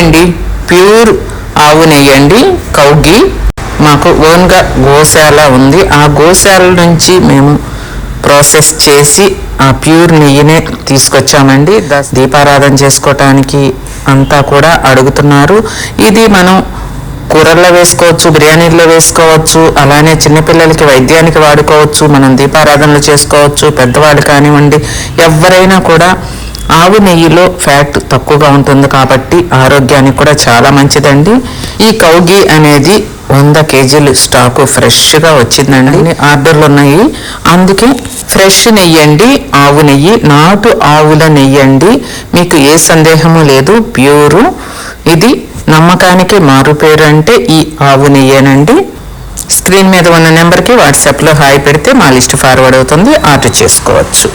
అండి, ప్యూర్ ఆవు నెయ్యి అండి, కౌ ఘీ. మాకు ఓన్గా గోశాల ఉంది. ఆ గోశాల నుంచి మేము ప్రాసెస్ చేసి ఆ ప్యూర్ నెయ్యినే తీసుకొచ్చామండి. దీపారాధన చేసుకోవటానికి అంతా కూడా అడుగుతున్నారు. ఇది మనం కూరల్లో వేసుకోవచ్చు, బిర్యానీల్లో వేసుకోవచ్చు, అలానే చిన్నపిల్లలకి వైద్యానికి వాడుకోవచ్చు, మనం దీపారాధనలు చేసుకోవచ్చు. పెద్దవాళ్ళు కానివ్వండి, ఎవరైనా కూడా ఆవు నెయ్యిలో ఫ్యాట్ తక్కువగా ఉంటుంది కాబట్టి ఆరోగ్యానికి కూడా చాలా మంచిదండి. ఈ కౌ ఘీ అనేది 100 కేజీలు స్టాకు ఫ్రెష్గా వచ్చిందండి. ఆర్డర్లు ఉన్నాయి, అందుకే ఫ్రెష్ నెయ్యి అండి, ఆవు నెయ్యి, నాటు ఆవుల నెయ్యి అండి. మీకు ఏ సందేహము లేదు, ప్యూరు. ఇది నమ్మకానికి మారు పేరు అంటే ఈ ఆవు నెయ్యేనండి. స్క్రీన్ మీద ఉన్న నెంబర్కి వాట్సాప్లో హాయ్ పెడితే మా లిస్ట్ ఫార్వర్డ్ అవుతుంది, ఆర్డర్ చేసుకోవచ్చు.